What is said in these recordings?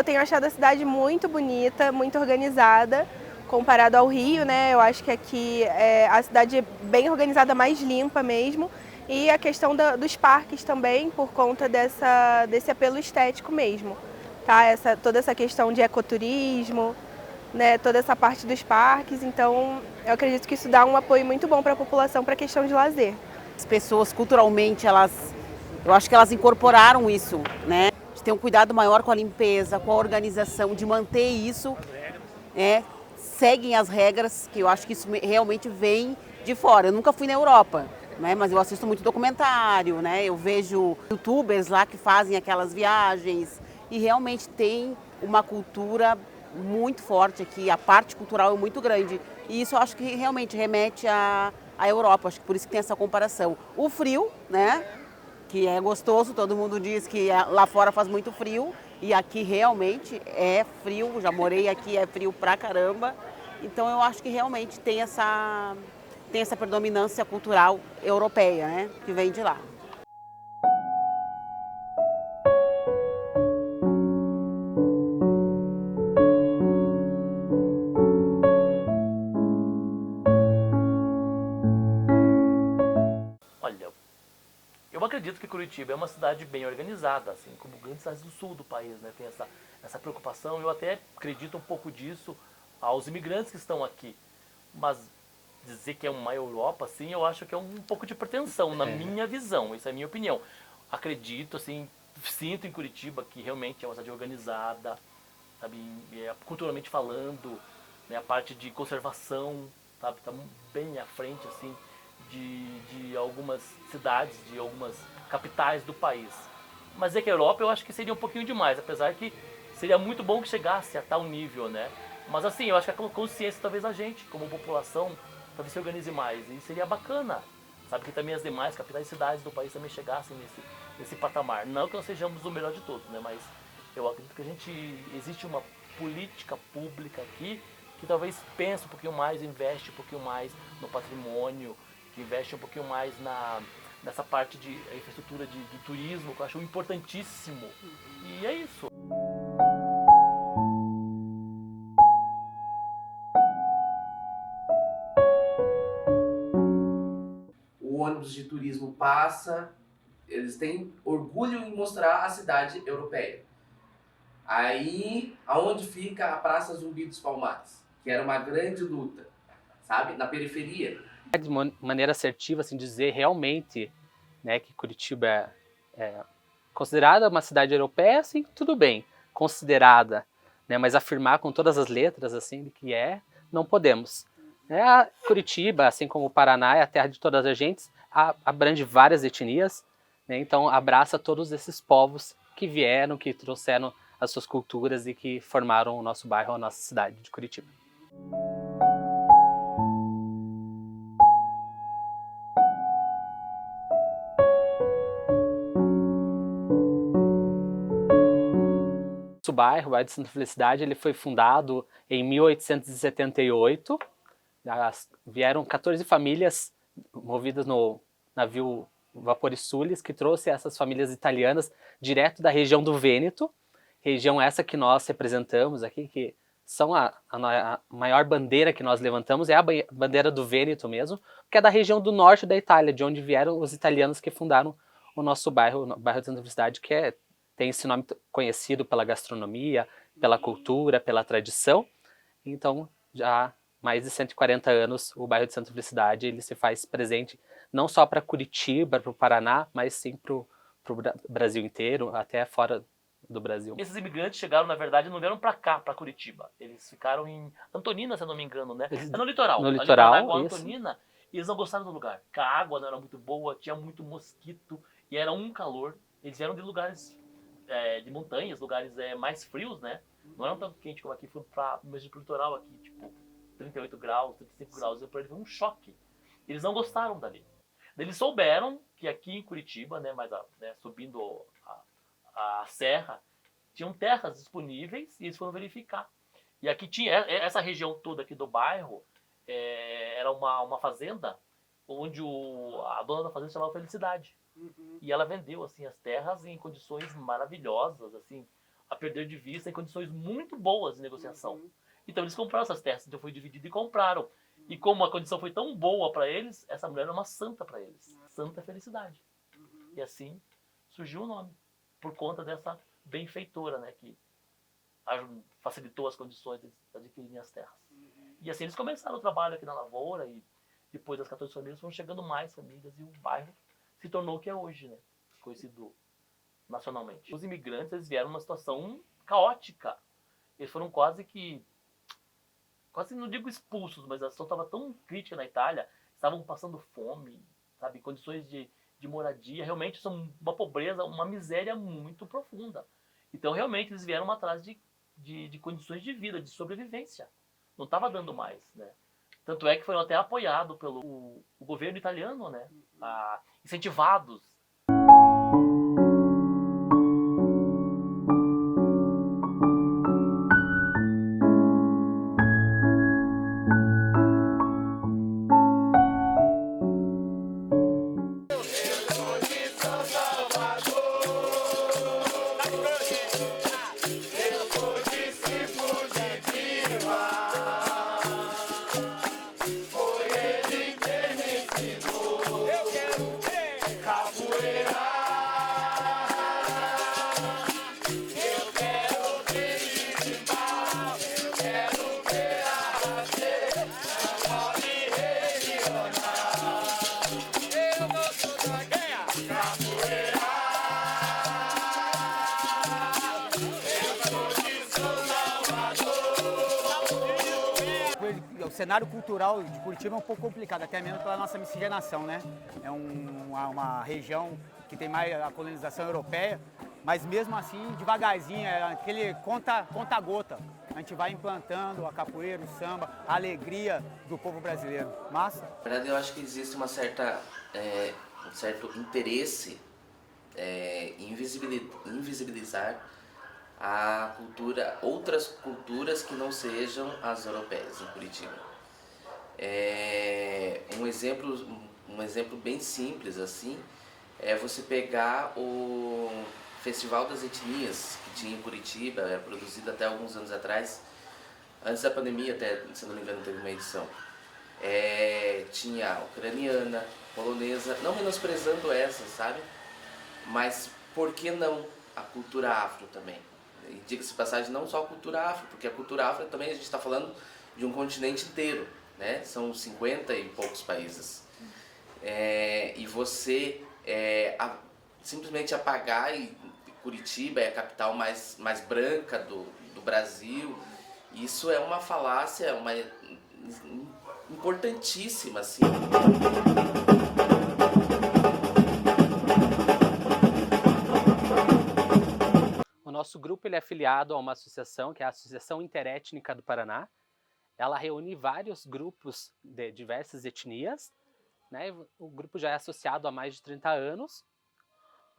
eu tenho achado a cidade muito bonita, muito organizada, comparado ao Rio, né? Eu acho que aqui a cidade é bem organizada, mais limpa mesmo. E a questão dos parques também, por conta desse apelo estético mesmo, tá? Toda essa questão de ecoturismo, né? Toda essa parte dos parques, então eu acredito que isso dá um apoio muito bom para a população para a questão de lazer. As pessoas culturalmente, eu acho que elas incorporaram isso, né? De ter um cuidado maior com a limpeza, com a organização, de manter isso, né? Seguem as regras, que eu acho que isso realmente vem de fora. Eu nunca fui na Europa, né? Mas eu assisto muito documentário, né? Eu vejo youtubers lá que fazem aquelas viagens e realmente tem uma cultura muito forte aqui, a parte cultural é muito grande. E isso eu acho que realmente remete à Europa, acho que por isso que tem essa comparação. O frio, né? Que é gostoso, todo mundo diz que lá fora faz muito frio e aqui realmente é frio, já morei aqui, é frio pra caramba. Então eu acho que realmente tem essa predominância cultural europeia, né, que vem de lá. Olha, eu acredito que Curitiba é uma cidade bem organizada, assim como grandes cidades do sul do país, né? Tem essa preocupação. Eu até acredito um pouco disso aos imigrantes que estão aqui. Mas dizer que é uma Europa, assim, eu acho que é um pouco de pretensão, na minha visão. Isso é a minha opinião. Acredito, assim, sinto em Curitiba que realmente é uma cidade organizada, sabe, culturalmente falando, né, a parte de conservação, sabe, está bem à frente, assim, de algumas cidades, de algumas capitais do país. Mas dizer que a Europa eu acho que seria um pouquinho demais, apesar que seria muito bom que chegasse a tal nível, né? Mas assim, eu acho que a consciência talvez a gente, como população, talvez se organize mais. E seria bacana, sabe, que também as demais capitais e cidades do país também chegassem nesse patamar. Não que nós sejamos o melhor de todos, né? Mas eu acredito que existe uma política pública aqui que talvez pense um pouquinho mais, investe um pouquinho mais no patrimônio, que investe um pouquinho mais nessa parte de infraestrutura de turismo, que eu acho importantíssimo. E é isso. O ônibus de turismo passa, eles têm orgulho em mostrar a cidade europeia. Aí, aonde fica a Praça Zumbi dos Palmares, que era uma grande luta, sabe? Na periferia. De maneira assertiva, assim, dizer realmente, né, que Curitiba é considerada uma cidade europeia, assim, tudo bem, considerada, né, mas afirmar com todas as letras, assim, de que não podemos. A Curitiba, assim como o Paraná, é a terra de todas as gentes, abrange várias etnias, né, então abraça todos esses povos que vieram, que trouxeram as suas culturas e que formaram o nosso bairro, a nossa cidade de Curitiba. O bairro de Santa Felicidade, ele foi fundado em 1878. Vieram 14 famílias movidas no navio Vaporiçules, que trouxe essas famílias italianas direto da região do Vêneto, região essa que nós representamos aqui, que são a maior bandeira que nós levantamos, é a bandeira do Vêneto mesmo, que é da região do norte da Itália, de onde vieram os italianos que fundaram o nosso bairro, o bairro de Santa Felicidade, que tem esse nome conhecido pela gastronomia, pela cultura, pela tradição. Então, já há mais de 140 anos, o bairro de Santa Felicidade ele se faz presente não só para Curitiba, para o Paraná, mas sim para o Brasil inteiro, até fora do Brasil. Esses imigrantes chegaram, na verdade, não vieram para cá, para Curitiba. Eles ficaram em Antonina, se eu não me engano, né? É no litoral. No Ali litoral, Paranaguá, isso. Antonina, e eles não gostaram do lugar. Porque a água não era muito boa, tinha muito mosquito, e era um calor. Eles vieram de lugares de montanhas, lugares mais frios, né? Não eram tão quente como aqui, foram para o litoral aqui, tipo 38 graus, 35 graus. E para eles foi um choque. Eles não gostaram dali. Eles souberam que aqui em Curitiba, né, subindo a serra, tinham terras disponíveis e eles foram verificar. E aqui tinha essa região toda aqui do bairro, era uma fazenda onde a dona da fazenda se chamava Felicidade. E ela vendeu assim as terras em condições maravilhosas, assim, a perder de vista em condições muito boas de negociação. Então eles compraram essas terras, então foi dividido e compraram. E como a condição foi tão boa para eles, essa mulher era uma santa para eles. Santa felicidade. E assim surgiu o nome, por conta dessa benfeitora, né, que facilitou as condições de adquirirem as terras. E assim eles começaram o trabalho aqui na lavoura e depois das 14 famílias foram chegando mais famílias e o bairro se tornou o que é hoje, né, conhecido nacionalmente. Os imigrantes, eles vieram numa situação caótica. Eles foram quase não digo expulsos, mas a situação estava tão crítica na Itália, estavam passando fome, sabe, condições de moradia, realmente são uma pobreza, uma miséria muito profunda. Então realmente eles vieram atrás de condições de vida, de sobrevivência. Não estava dando mais, né? Tanto é que foram até apoiados pelo o governo italiano, né? Incentivados. O cenário cultural de Curitiba é um pouco complicado, até mesmo pela nossa miscigenação, né? É uma região que tem mais a colonização europeia, mas mesmo assim, devagarzinho, é aquele conta-gota. A gente vai implantando a capoeira, o samba, a alegria do povo brasileiro. Massa? Na verdade, eu acho que existe um certo interesse em invisibilizar a cultura, outras culturas que não sejam as europeias em Curitiba. Um exemplo bem simples assim é você pegar o Festival das Etnias que tinha em Curitiba, produzido até alguns anos atrás, antes da pandemia até, se não me engano, teve uma edição. Tinha ucraniana, polonesa, não menosprezando essa, sabe? Mas por que não a cultura afro também? E diga-se de passagem, não só a cultura afro, porque a cultura afro também a gente está falando de um continente inteiro, né? São 50 e poucos países. E você simplesmente apagar, e Curitiba é a capital mais branca do Brasil, isso é uma falácia, importantíssima, assim. O nosso grupo ele é afiliado a uma associação, que é a Associação Interétnica do Paraná. Ela reúne vários grupos de diversas etnias, né? O grupo já é associado há mais de 30 anos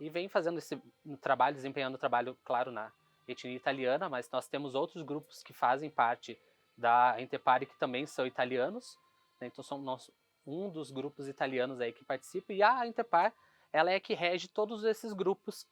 e vem fazendo esse trabalho, desempenhando o trabalho, claro, na etnia italiana, mas nós temos outros grupos que fazem parte da Intepar que também são italianos, né? Então somos um dos grupos italianos aí que participa, e a Intepar, ela é que rege todos esses grupos,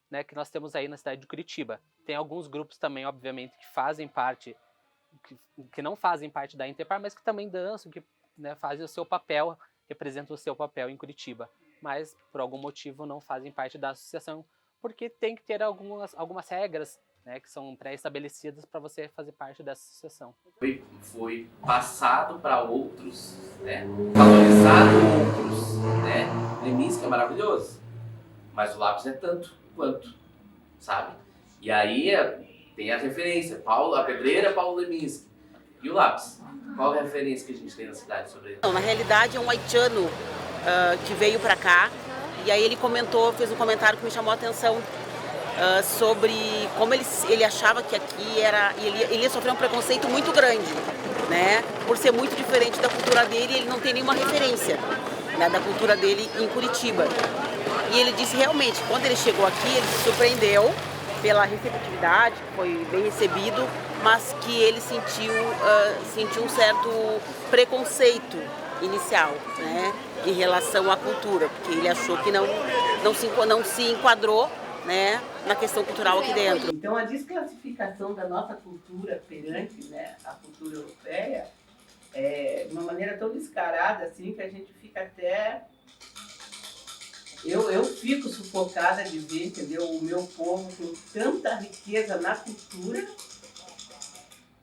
né, que nós temos aí na cidade de Curitiba. Tem alguns grupos também, obviamente, que fazem parte, que não fazem parte da Intepar, mas que também dançam, que, né, fazem o seu papel, representam o seu papel em Curitiba, mas por algum motivo não fazem parte da associação, porque tem que ter algumas regras, né, que são pré-estabelecidas para você fazer parte dessa associação. Foi passado para outros, né, valorizado outros, né. Leminski é maravilhoso, mas o lápis é tanto quanto, sabe? E aí tem a referência, a pedreira, Paulo Leminski. E o lápis? Qual é a referência que a gente tem na cidade sobre ele? Na realidade é um haitiano que veio para cá, e aí ele fez um comentário que me chamou a atenção sobre como ele achava que aqui ele ia sofrer um preconceito muito grande, né? Por ser muito diferente da cultura dele, ele não tem nenhuma referência, né, da cultura dele em Curitiba. E ele disse realmente, quando ele chegou aqui, ele se surpreendeu pela receptividade, foi bem recebido, mas que ele sentiu um certo preconceito inicial, né, em relação à cultura, porque ele achou que não se enquadrou né, na questão cultural aqui dentro. Então a desclassificação da nossa cultura perante, né, a cultura europeia é de uma maneira tão descarada assim que a gente fica até... Eu fico sufocada de ver, entendeu, o meu povo com tanta riqueza na cultura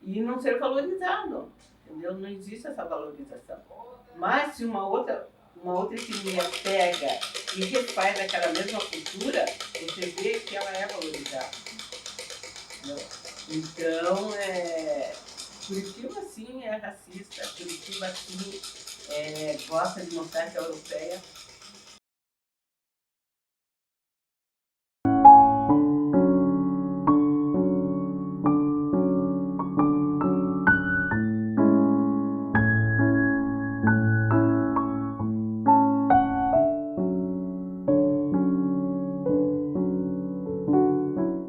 e não ser valorizado, entendeu? Não existe essa valorização. Mas se uma outra etnia pega e refaz aquela mesma cultura, você vê que ela é valorizada. Entendeu? Então, Curitiba sim é racista, Curitiba sim gosta de mostrar que é europeia.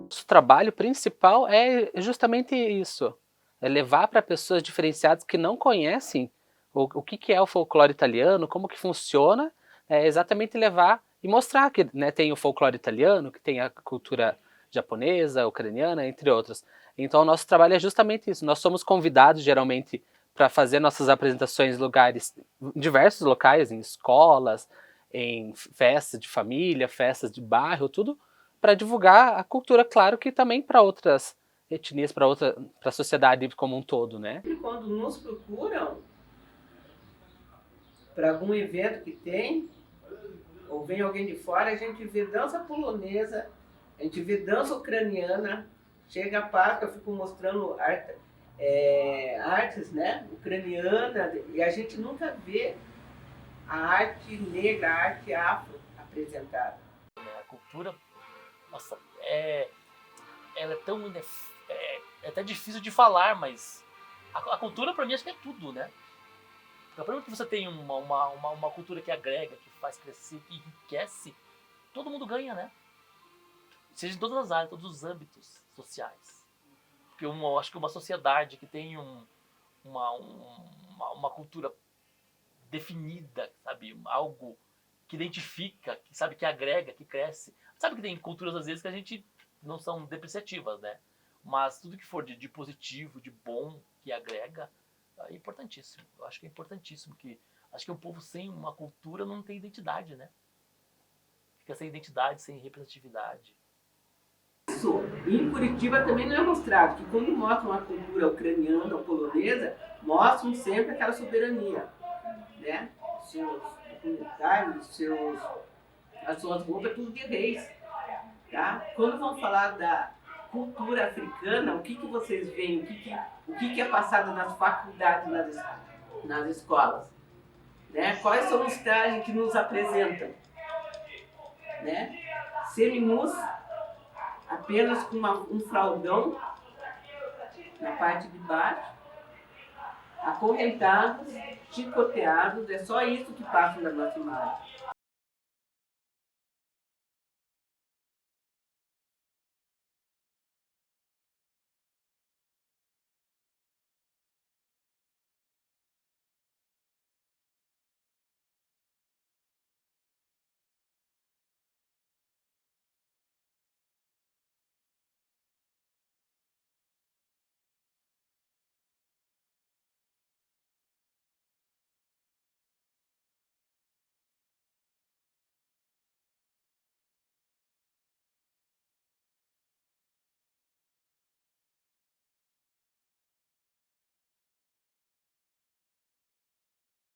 Nosso trabalho principal é justamente isso, é levar para pessoas diferenciadas que não conhecem o que é o folclore italiano, como que funciona, exatamente levar e mostrar que, né, tem o folclore italiano, que tem a cultura japonesa, ucraniana, entre outras. Então o nosso trabalho é justamente isso, nós somos convidados geralmente para fazer nossas apresentações em lugares, em diversos locais, em escolas, em festas de família, festas de bairro, tudo, para divulgar a cultura, claro que também para outras etnias, para a sociedade como um todo, né? E quando nos procuram para algum evento que tem, ou vem alguém de fora, a gente vê dança polonesa, a gente vê dança ucraniana, chega a Páscoa, eu fico mostrando artes, né, ucraniana, e a gente nunca vê a arte negra, a arte afro apresentada. A cultura, nossa, ela é tão... é até difícil de falar, mas a cultura para mim acho que é tudo, né? A partir que você tem uma cultura que agrega, que faz crescer, que enriquece, todo mundo ganha, né? Seja em todas as áreas, todos os âmbitos sociais. Porque eu acho que uma sociedade que tem uma cultura definida, sabe? Algo que identifica, que sabe que agrega, que cresce. Sabe que tem culturas às vezes que a gente não são depreciativas, né? Mas tudo que for de positivo, de bom, que agrega, é importantíssimo. Eu acho que é importantíssimo. Acho que um povo sem uma cultura não tem identidade, né? Fica sem identidade, sem representatividade. Isso, em Curitiba também não é mostrado, que quando mostram a cultura ucraniana ou polonesa, mostram sempre aquela soberania, né? Seus documentários, as suas roupas, tudo de reis, tá? Quando vão falar da cultura africana, o que vocês veem? O que é passado nas faculdades, nas escolas? Né? Quais são os trajes que nos apresentam? Né? Seminus, apenas com um fraldão na parte de baixo, acorrentados, chicoteados, é só isso que passa na nossa imagem.